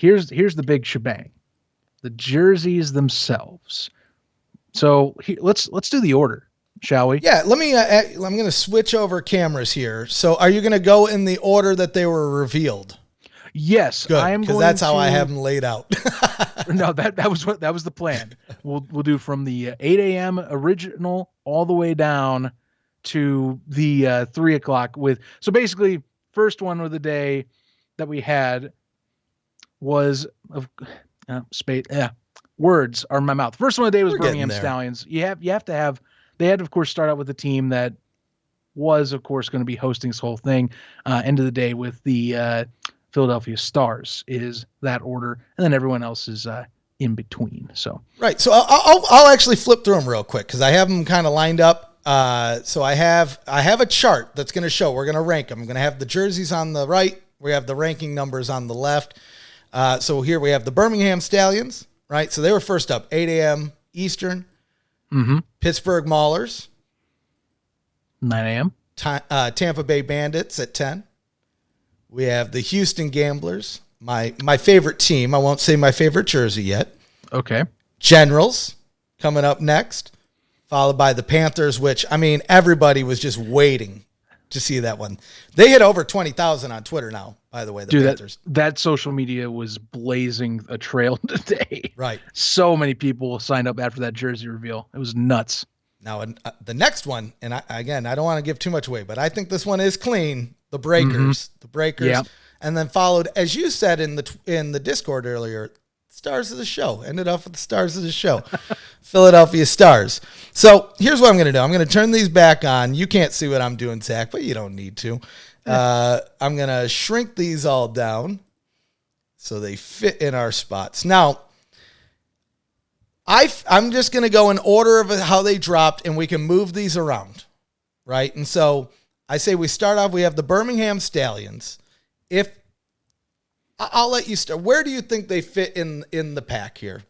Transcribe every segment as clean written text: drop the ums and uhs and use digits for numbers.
here's the big shebang. The jerseys themselves. So let's do the order, shall we? Yeah, let me. I'm going to switch over cameras here. So, are you going to go in the order that they were revealed? Yes, Good, I am because going that's how to, I have them laid out. No, that was the plan. We'll do from the 8 a.m. original all the way down to the 3 o'clock with. So basically, first one of the day that we had was of space. Yeah, words are in my mouth. First one of the day was We're getting Birmingham there. Stallions. You have to have. They had to, of course, start out with the team that was, of course, going to be hosting this whole thing. End of the day with the Philadelphia Stars is that order, and then everyone else is in between. So right. So I'll actually flip through them real quick because I have them kind of lined up. So I have a chart that's going to show. We're going to rank them. I'm going to have the jerseys on the right. We have the ranking numbers on the left. So here we have the Birmingham Stallions. Right. So they were first up, 8 a.m. Eastern. mm-hmm. Pittsburgh Maulers. 9 a.m. Tampa Bay Bandits at 10. We have the Houston Gamblers, my favorite team. I won't say my favorite jersey yet. Okay. Generals coming up next, followed by the Panthers, which, I mean, everybody was just waiting to see that one. They hit over 20,000 on Twitter now, by the way, the Panthers. That social media was blazing a trail today. Right. So many people signed up after that jersey reveal. It was nuts. Now, the next one, and I don't want to give too much away, but I think this one is clean. The Breakers, Yeah. and then followed, as you said in the Discord earlier, stars of the show. Ended up with the stars of the show, Philadelphia Stars. So here's what I'm going to do. I'm going to turn these back on. You can't see what I'm doing, Zach, but you don't need to. I'm going to shrink these all down so they fit in our spots. Now, I'm just going to go in order of how they dropped, and we can move these around, right? And so I say we start off, we have the Birmingham Stallions. I'll let you start. Where do you think they fit in the pack here?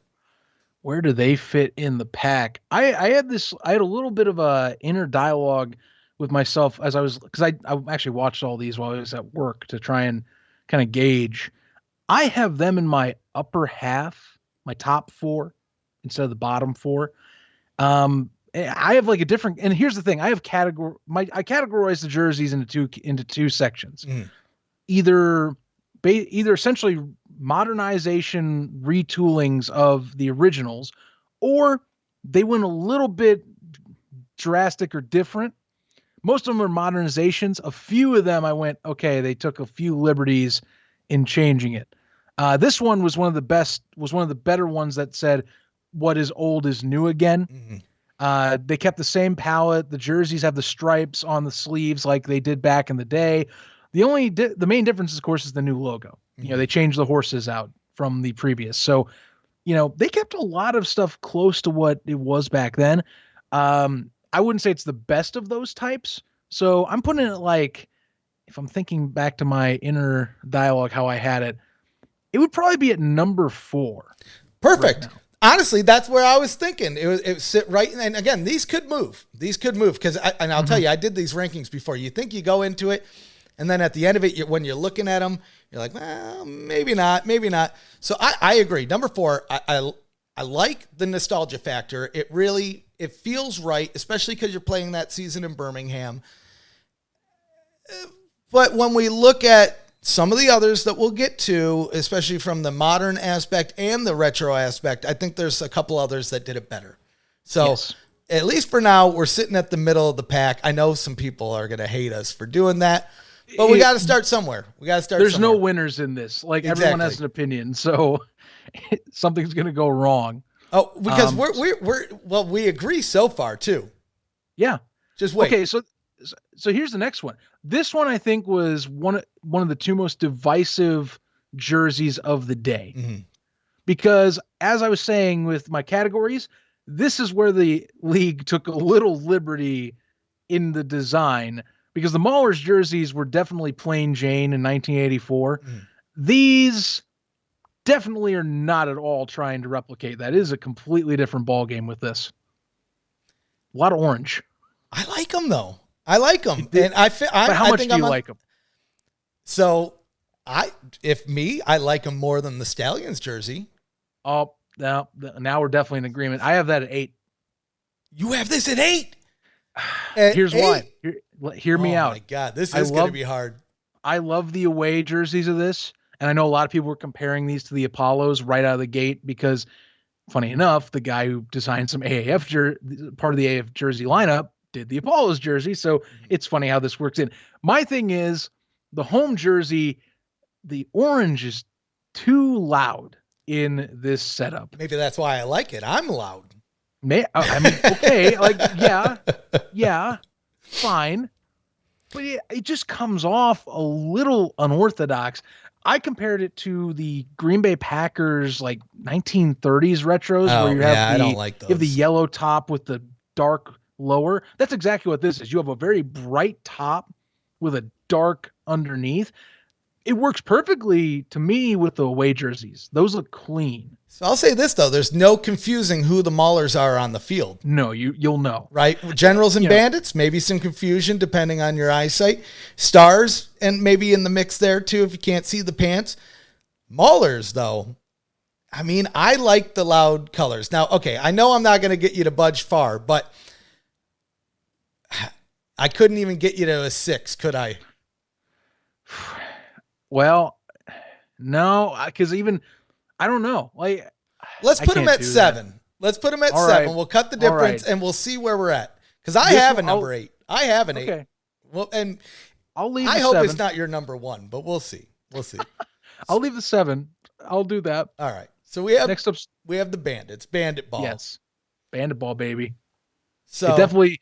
Where do they fit in the pack? I had a little bit of a inner dialogue with myself as because I actually watched all these while I was at work to try and kind of gauge. I have them in my upper half, my top four, instead of the bottom four. I have like a different, and here's the thing: I categorize the jerseys into two sections. Either essentially modernization retoolings of the originals, or they went a little bit drastic or different. Most of them are modernizations. A few of them I went, okay, they took a few liberties in changing it. This one was one of the better ones that said what is old is new again. They kept the same palette. The jerseys have the stripes on the sleeves like they did back in the day. The main difference, of course, is the new logo. They changed the horses out from the previous. So, they kept a lot of stuff close to what it was back then. I wouldn't say it's the best of those types. So I'm putting it like, if I'm thinking back to my inner dialogue, how I had it, it would probably be at number 4. Perfect. Right, honestly, that's where I was thinking. It would sit right. And again, these could move because I'll tell you, I did these rankings before. You think you go into it, and then at the end of it, when you're looking at them, you're like, well, maybe not. So I agree. Number 4, I like the nostalgia factor. It feels right, especially because you're playing that season in Birmingham. But when we look at some of the others that we'll get to, especially from the modern aspect and the retro aspect, I think there's a couple others that did it better. So yes. At least for now, we're sitting at the middle of the pack. I know some people are going to hate us for doing that, but we got to start somewhere. There's no winners in this. Like exactly. Everyone has an opinion, so something's going to go wrong. Oh, because we agree so far too. Yeah. Just wait. Okay, so here's the next one. This one I think was one of the two most divisive jerseys of the day. Because as I was saying with my categories, this is where the league took a little liberty in the design, because the Maulers jerseys were definitely plain Jane in 1984. These definitely are not at all trying to replicate that. It is a completely different ball game with this. A lot of orange. I like them though. I like them, and how much do you like them? So I like them more than the Stallions jersey. Oh, now we're definitely in agreement. I have that at 8. You have this at 8. At Here's why. 8. Hear me Oh my out. God, this I is going to love be hard. I love the away jerseys of this, and I know a lot of people were comparing these to the Apollos right out of the gate because, funny enough, the guy who designed some part of the AAF jersey lineup did the Apollos jersey. So Mhm. it's funny how this works in. My thing is the home jersey, the orange is too loud in this setup. Maybe that's why I like it. I'm loud. I mean, okay, like yeah, fine, but it just comes off a little unorthodox. I compared it to the Green Bay Packers like 1930s retros where Oh yeah, I don't like you have the those. yellow top with the dark lower. That's exactly what this is. You have a very bright top with a dark underneath. It works perfectly to me with the away jerseys. Those look clean. So I'll say this though: there's no confusing who the Maulers are on the field. No, you'll know. Right? Generals and You know, bandits, maybe some confusion depending on your eyesight. Stars, and maybe in the mix there too if you can't see the pants. Maulers, though, I mean, I like the loud colors. Now, okay, I know I'm not going to get you to budge far, but I couldn't even get you to a 6, could I? well, no, because even I don't know. Like Let's I put them can't at do that. 7. Let's put them at All 7. right, We'll cut the all difference right. and we'll see where we're at. Because I This have one, a number 8. I have an 8. okay. Well, and I'll leave I the hope 7. it's not your number 1, but we'll see. We'll see. I'll leave the 7. I'll do that. All right. So we have Next up, the bandits, bandit ball. yes, Bandit Ball, baby. It So definitely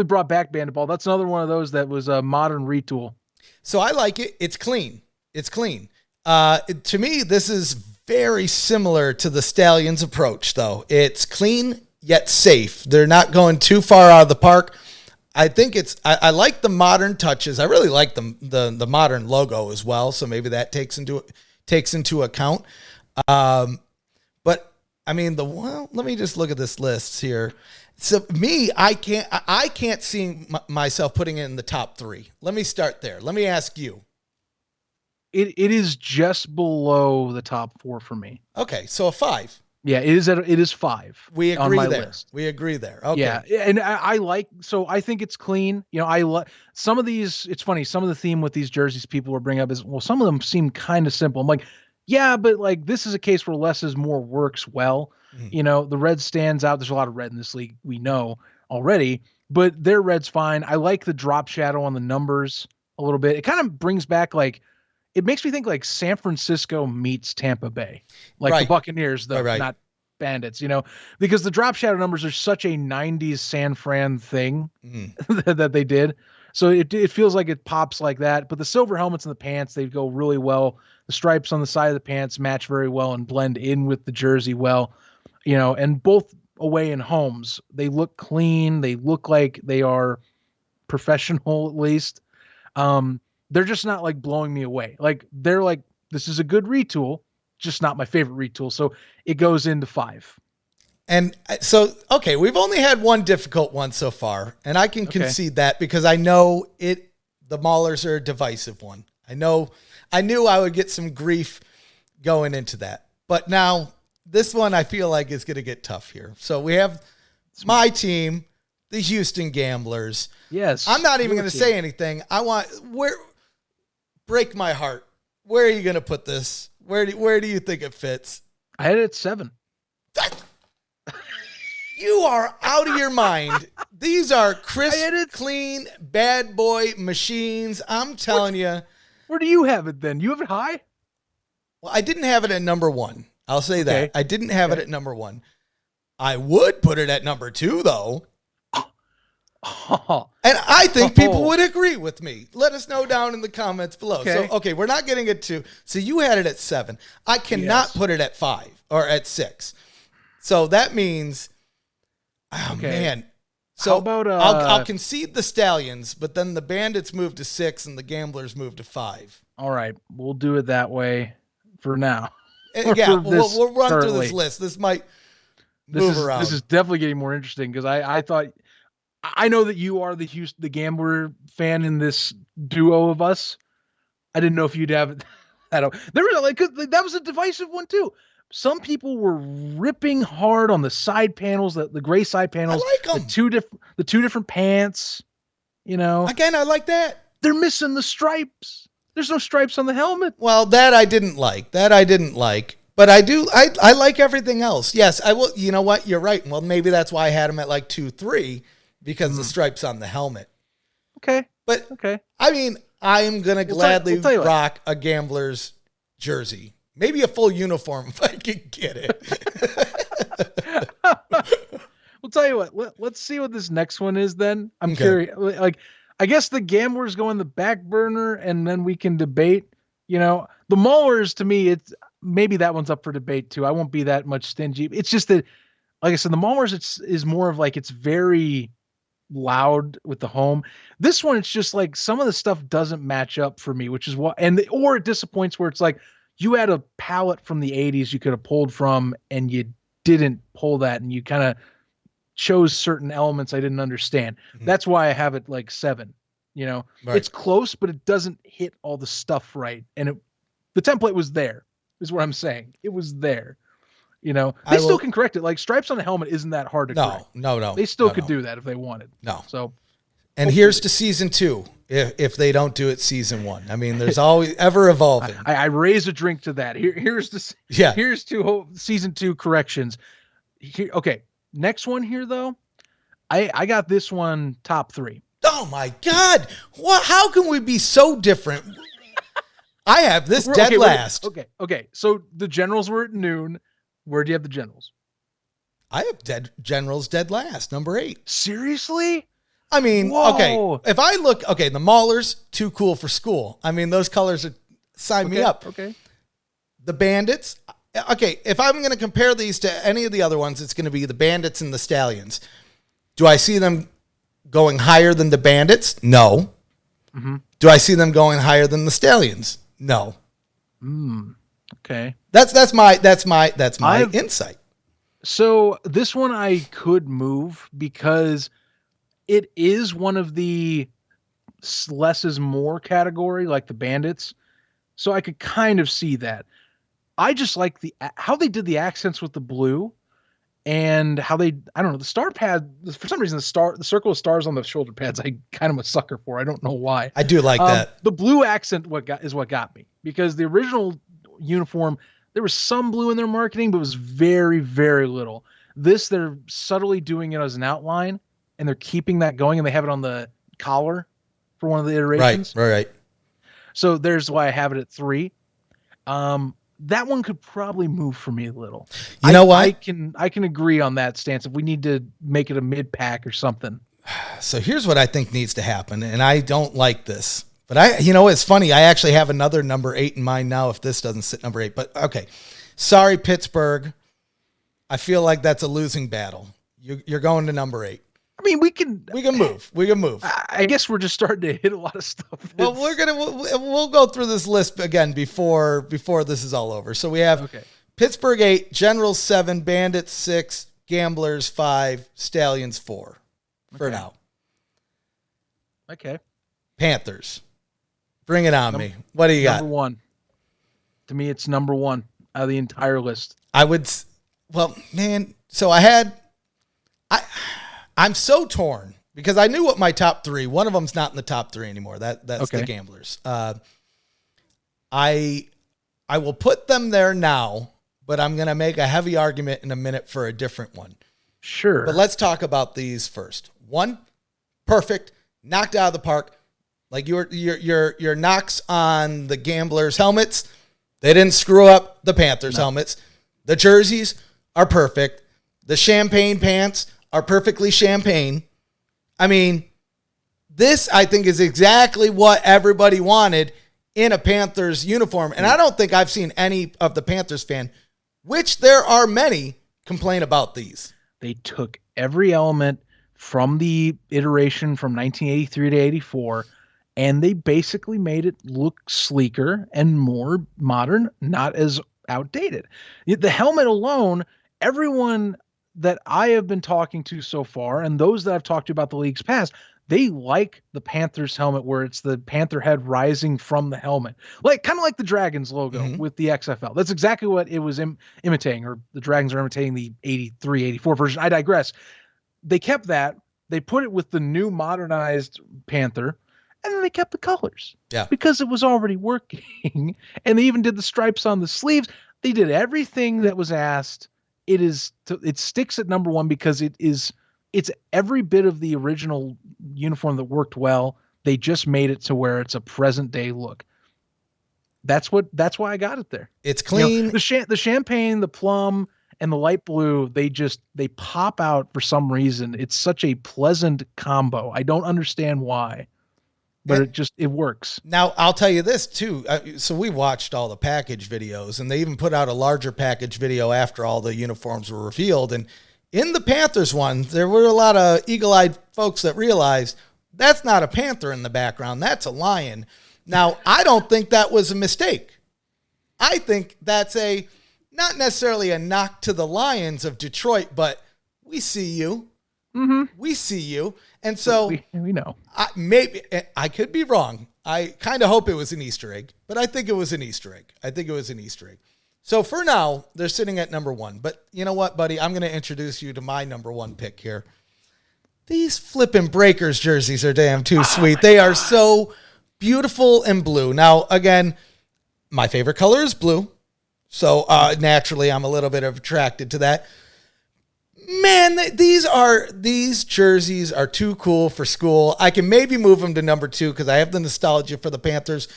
brought back Bandit Ball. That's another one of those that was a modern retool. So I like it. It's clean. It's clean. To me, this is very similar to the Stallions approach, though. It's clean yet safe. They're not going too far out of the park. I think I like the modern touches. I really like the modern logo as well. So maybe that takes into account. But I mean, let me just look at this list here. So me, I can't see myself putting it in the top 3. Let me start there. Let me ask you. It is just below the top 4 for me. Okay, so a 5. Yeah, it is 5 We on agree my there. list. We agree there. Okay. Yeah, and I think it's clean. You know, I like some of these. It's funny. Some of the theme with these jerseys people will bring up is, well, some of them seem kind of simple. I'm like, yeah, but like this is a case where less is more works well. Mhm. You know, the red stands out. There's a lot of red in this league, we know already, but their red's fine. I like the drop shadow on the numbers a little bit. It kind of brings back like it makes me think like San Francisco meets Tampa Bay, like the Right. Buccaneers, Right. though, Right. not Bandits, you know, because the drop shadow numbers are such a 90s San Fran thing Mhm. that they did. So it feels like it pops like that. But the silver helmets and the pants, they go really well. The stripes on the side of the pants match very well and blend in with the jersey well, you know, and both away and homes, they look clean. They look like they are professional, at least. Um, they're just not like blowing me away. Like they're like, this is a good retool, just not my favorite retool. So it goes into 5. And so, okay, we've only had one difficult one so far, and I can Okay. concede that because I know the Maulers are a divisive one. I knew I would get some grief going into that. But now this one I feel like is going to get tough here. So we have my team, the Houston Gamblers. Yes. I'm not even your going to team. say anything. Break my heart. Where are you going to put this? Where do you think it fits? I had it at 7. You are out of your mind. These are I crisp, had it- clean, bad boy machines. I'm telling you. Where do you have it then? You have it high? Well, I didn't have it at number 1. I'll say that. Okay. I didn't have it at number 1. I would put it at number 2, though. Oh, And I think people Oh. would agree with me. Let us know down in the comments below. Okay. So, okay, we're not getting it to. So you had it at 7. I cannot Yes. put it at 5 or at 6. So that means, oh Okay. man. So How about, I'll concede the Stallions, but then the Bandits move to 6 and the Gamblers move to 5. all right. We'll do it that way for now. Yeah, For this we'll run through currently. this list. This might This move is around. this is definitely getting more interesting because I thought I know that you are the Gambler fan in this duo of us. I didn't know if you'd have I don't. There was like 'cause that was a divisive one too. Some people were ripping hard on the side panels, the gray side I panels, like them. the two different pants. You know, Again, I like that. they're missing the stripes. There's no stripes on the helmet. Well, that I didn't like. That I didn't like. But I do. I like everything else. Yes, I will. You know what? You're right. Well, maybe that's why I had him at like 2-3 because the stripes on the helmet. Okay. But Okay. I mean, I am gonna gladly tell you what. rock a gambler's jersey. Maybe a full uniform if I could get it. We'll tell you what. Let's see what this next one is. Then I'm Okay. curious. Like, I guess the gamblers go in the back burner, and then we can debate. You know, the maulers to me, it's maybe that one's up for debate too. I won't be that much stingy. It's just that, like I said, the maulers is more of like it's very loud with the home. This one, it's just like some of the stuff doesn't match up for me, which is what, or it disappoints where it's like you had a palette from the 80s you could have pulled from and you didn't pull that and you kind of chose certain elements I didn't understand. Mhm. That's why I have it like 7. You know, Right. it's close, but it doesn't hit all the stuff right. And the template was there, is what I'm saying. It was there. You know, they still can correct it. Like stripes on the helmet isn't that hard to correct. No. They still could do that if they wanted. No. So, And here's to season 2 if they don't do it season 1. I mean, there's always ever evolving. I raise a drink to that. Here's to season 2 corrections. Here, okay, next one here though. I got this one top 3. Oh my God! What? How can we be so different? I have this dead last. Okay. So the generals were at noon. Where do you have the generals? I have generals dead last, number 8. Seriously? I mean, Whoa. Okay. If I look, the Maulers, too cool for school. I mean, those colors sign me up. Okay. The Bandits. Okay, if I'm going to compare these to any of the other ones, it's going to be the Bandits and the Stallions. Do I see them going higher than the Bandits? No. Mm-hmm. Do I see them going higher than the Stallions? No. Okay. That's my insight. So this one I could move because it is one of the less is more category, like the Bandits. So I could kind of see that. I just like how they did the accents with the blue and how I don't know, the star pad, for some reason, the circle of stars on the shoulder pads, I kind of a sucker for. I don't know why. I do like that. The blue accent is what got me, because the original uniform, there was some blue in their marketing, but it was very, very little. This, they're subtly doing it as an outline, and they're keeping that going, and they have it on the collar for one of the iterations. Right. So there's why I have it at 3. That one could probably move for me a little. You know what? I can agree on that stance if we need to make it a mid pack or something. So here's what I think needs to happen, and I don't like this, but it's funny. I actually have another number 8 in mind now if this doesn't sit number 8, but okay. Sorry, Pittsburgh. I feel like that's a losing battle. You're going to number 8. I mean, we can move. We can move. I guess we're just starting to hit a lot of stuff. Well, we'll go through this list again before this is all over. So we have Pittsburgh 8, Generals 7, Bandits 6, Gamblers 5, Stallions 4 for now. Okay. Panthers. Bring it on me. What do you got? Number 1. To me, it's number 1 out of the entire list. So I'm so torn because I knew what my top 3. One of them's not in the top 3 anymore. That's the Gamblers. I will put them there now, but I'm going to make a heavy argument in a minute for a different one. Sure. But let's talk about these first. 1, perfect, knocked out of the park. Like your knocks on the Gamblers helmets, they didn't screw up the Panthers helmets. The jerseys are perfect. The champagne pants are perfectly champagne. I mean, this, I think, is exactly what everybody wanted in a Panthers uniform. And I don't think I've seen any of the Panthers fan, which there are many, complain about these. They took every element from the iteration from 1983 to 84, and they basically made it look sleeker and more modern, not as outdated. The helmet alone, everyone that I have been talking to so far, and those that I've talked to about the leagues past, they like the Panthers helmet where it's the Panther head rising from the helmet, like kind of like the Dragons logo Mm-hmm. with the XFL. That's exactly what it was imitating, or the Dragons are imitating the 83, 84 version. I digress. They kept that. They put it with the new modernized Panther, and then they kept the colors Yeah. because it was already working. And they even did the stripes on the sleeves. They did everything that was asked. It sticks at number one because it's every bit of the original uniform that worked well. They just made it to where it's a present day look. That's why I got it there. It's clean. The champagne, the plum, and the light blue, they pop out for some reason. It's such a pleasant combo. I don't understand why, but And it works. now I'll tell you this too. So we watched all the package videos, and they even put out a larger package video after all the uniforms were revealed. And in the Panthers one, there were a lot of eagle-eyed folks that realized that's not a panther in the background. That's a lion. Now, I don't think that was a mistake. I think that's not necessarily a knock to the Lions of Detroit, but we see you. Mm-hmm. We see you. And so we know. maybe I could be wrong. I kind of hope it was an Easter egg, but I think it was an Easter egg. So for now, they're sitting at number one. But you know what, buddy? I'm going to introduce you to my number one pick here. These flippin' Breakers jerseys are damn too sweet. They are so beautiful and blue. Now, again, my favorite color is blue. So naturally, I'm a little bit attracted to that. Man, these jerseys are too cool for school. I can maybe move them to number two because I have the nostalgia for the Panthers.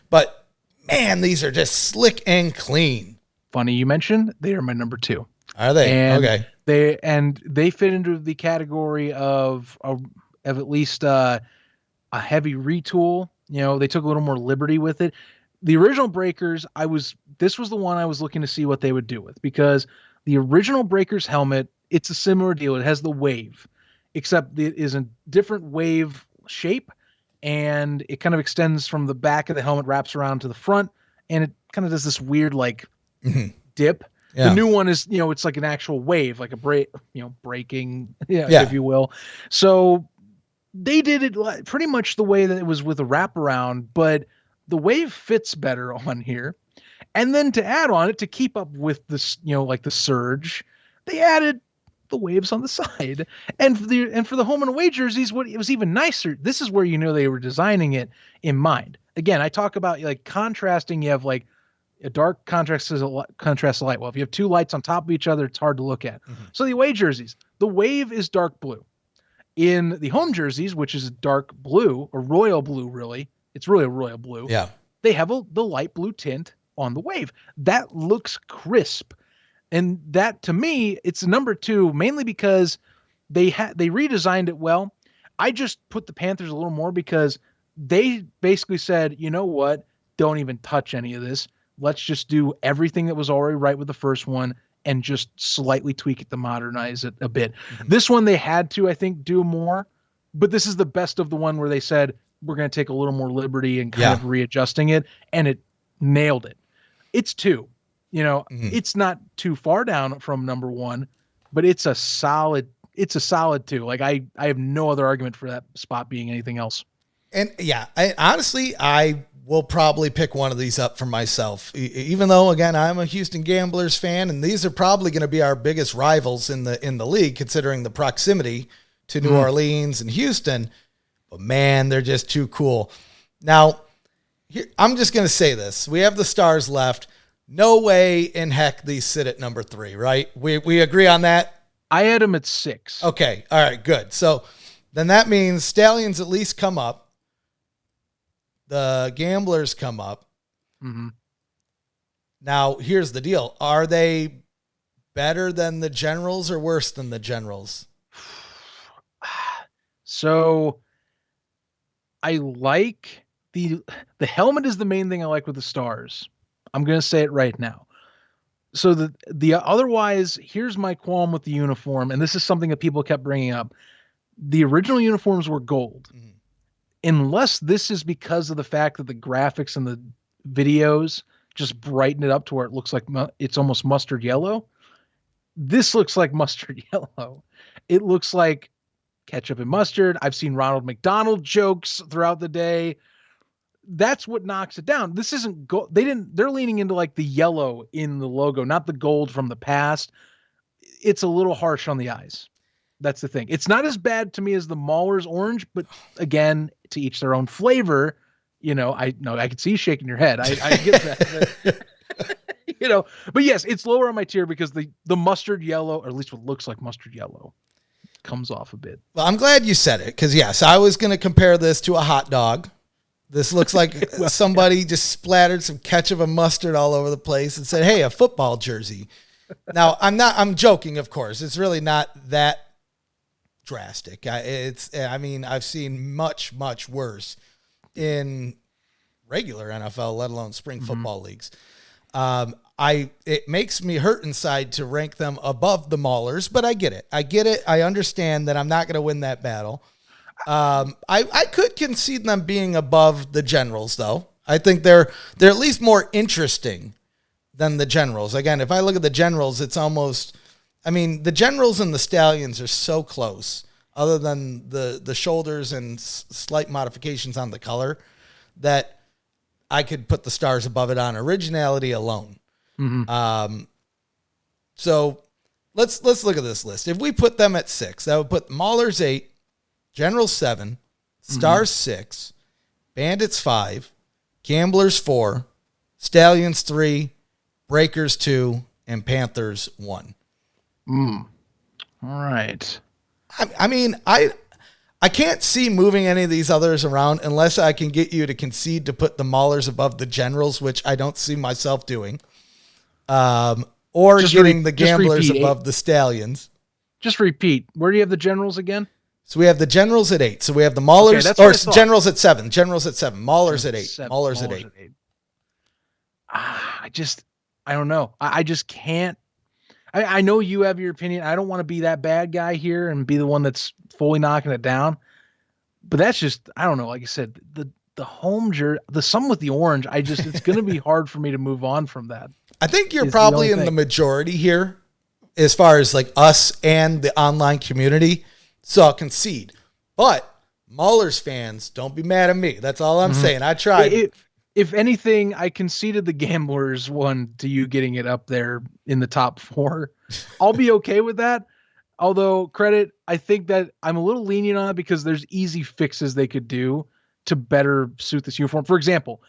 But man, these are just slick and clean. Funny you mentioned they are my number two. Are they? And Okay. they fit into the category of at least a heavy retool. They took a little more liberty with it. The original Breakers, this was the one I was looking to see what they would do with, because the original Breakers helmet, it's a similar deal. It has the wave, except it is a different wave shape, and it kind of extends from the back of the helmet, wraps around to the front, and it kind of does this weird dip. Yeah. The new one is, it's like an actual wave, like a breaking, Yeah. if you will. So they did it pretty much the way that it was with a wraparound, but the wave fits better on here. And then to add on it, to keep up with this, like the surge, they added the waves on the side. And for the home and away jerseys, it was even nicer. This is where they were designing it in mind. Again, I talk about like contrasting. You have like a dark contrast to light. Well, if you have two lights on top of each other, it's hard to look at. Mm-hmm. So the away jerseys, the wave is dark blue. In the home jerseys, which is dark blue, or royal blue, really, it's really a royal blue. Yeah. They have the light blue tint on the wave. That looks crisp. And that, to me, it's number two, mainly because they redesigned it well. I just put the Panthers a little more because they basically said, you know what? Don't even touch any of this. Let's just do everything that was already right with the first one and just slightly tweak it to modernize it a bit. Mm-hmm. This one they had to, I think, do more. But this is the best of the one where they said, we're going to take a little more liberty and kind of readjusting it. And it nailed it. It's two. It's not too far down from number one, but it's a solid two. Like I have no other argument for that spot being anything else. And yeah, honestly, I will probably pick one of these up for myself, even though, again, I'm a Houston Gamblers fan, and these are probably going to be our biggest rivals in the league, considering the proximity to New Orleans and Houston. But man, they're just too cool. Now, I'm just going to say this. We have the Stars left. No way in heck these sit at number three, right? We agree on that? I had them at 6. Okay. All right, good. So then that means Stallions at least come up. The Gamblers come up. Mm-hmm. Now, here's the deal. Are they better than the Generals or worse than the Generals? So I like the helmet is the main thing I like with the Stars. I'm going to say it right now. So the otherwise, here's my qualm with the uniform, and this is something that people kept bringing up. The original uniforms were gold. Mm-hmm. Unless this is because of the fact that the graphics and the videos just brighten it up to where it looks like it's almost mustard yellow. This looks like mustard yellow. It looks like ketchup and mustard. I've seen Ronald McDonald jokes throughout the day. That's what knocks it down. This isn't gold. They're leaning into like the yellow in the logo, not the gold from the past. It's a little harsh on the eyes. That's the thing. It's not as bad to me as the Mahler's orange, but again, to each their own flavor. I know I could see you shaking your head. I get that. But, but yes, it's lower on my tier because the mustard yellow, or at least what looks like mustard yellow, comes off a bit. Well, I'm glad you said it because, yes, I was going to compare this to a hot dog. This looks like somebody just splattered some ketchup and mustard all over the place and said, hey, a football jersey. Now, I'm joking, of course. It's really not that drastic. I've seen much, much worse in regular NFL, let alone spring football leagues. It makes me hurt inside to rank them above the Maulers, but I get it. I understand that I'm not going to win that battle. I could concede them being above the Generals, though. I think they're at least more interesting than the Generals. Again, if I look at the Generals, it's almost, the Generals and the Stallions are so close, other than the shoulders and slight modifications on the color, that I could put the Stars above it on originality alone. Mm-hmm. So let's look at this list. If we put them at 6, that would put Maulers 8, Generals 7, Stars 6, Bandits 5, Gamblers 4, Stallions 3, Breakers 2, and Panthers 1. All right. I can't see moving any of these others around unless I can get you to concede to put the Maulers above the Generals, which I don't see myself doing. Or just getting the Gamblers above the Stallions. Just repeat. Where do you have the Generals again? So we have the Generals at 8. So we have the Maulers, or Generals at 7. Generals at 7. Maulers at 8. Maulers at 8. I don't know. I just can't. I know you have your opinion. I don't want to be that bad guy here and be the one that's fully knocking it down. But that's just, I don't know. Like I said, the home jersey, the some with the orange, it's going to be hard for me to move on from that. I think you're probably in the majority here as far as like us and the online community. So I'll concede. But Maulers fans, don't be mad at me. That's all I'm saying. I tried. If anything, I conceded the Gamblers one to you getting it up there in the top 4. I'll be okay with that. Although I think that I'm a little lenient on it because there's easy fixes they could do to better suit this uniform. For example,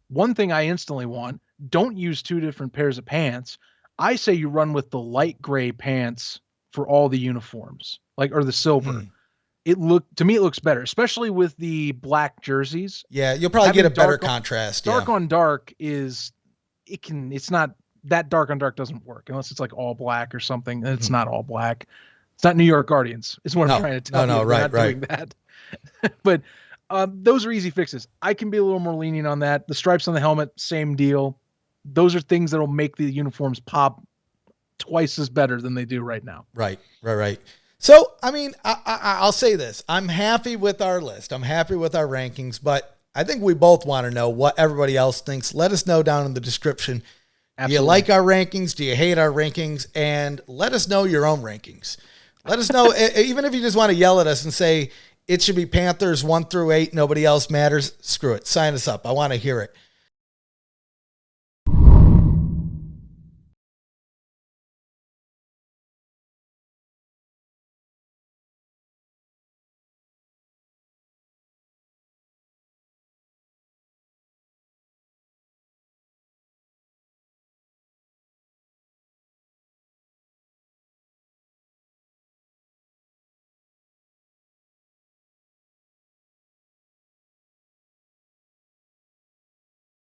one thing I instantly want, don't use 2 different pairs of pants. I say you run with the light gray pants for all the uniforms, or the silver. To me, it looks better, especially with the black jerseys. Yeah, you'll probably get a better contrast. Dark on dark it's not that dark on dark doesn't work unless it's like all black or something. It's not all black. It's not New York Guardians is what I'm trying to tell you. No, right. Doing that. But those are easy fixes. I can be a little more lenient on that. The stripes on the helmet, same deal. Those are things that will make the uniforms pop twice as better than they do right now. Right. So, I'll say this. I'm happy with our list. I'm happy with our rankings, but I think we both want to know what everybody else thinks. Let us know down in the description. Absolutely. Do you like our rankings? Do you hate our rankings? And let us know your own rankings. Let us know, even if you just want to yell at us and say, it should be Panthers 1 through 8, nobody else matters. Screw it. Sign us up. I want to hear it.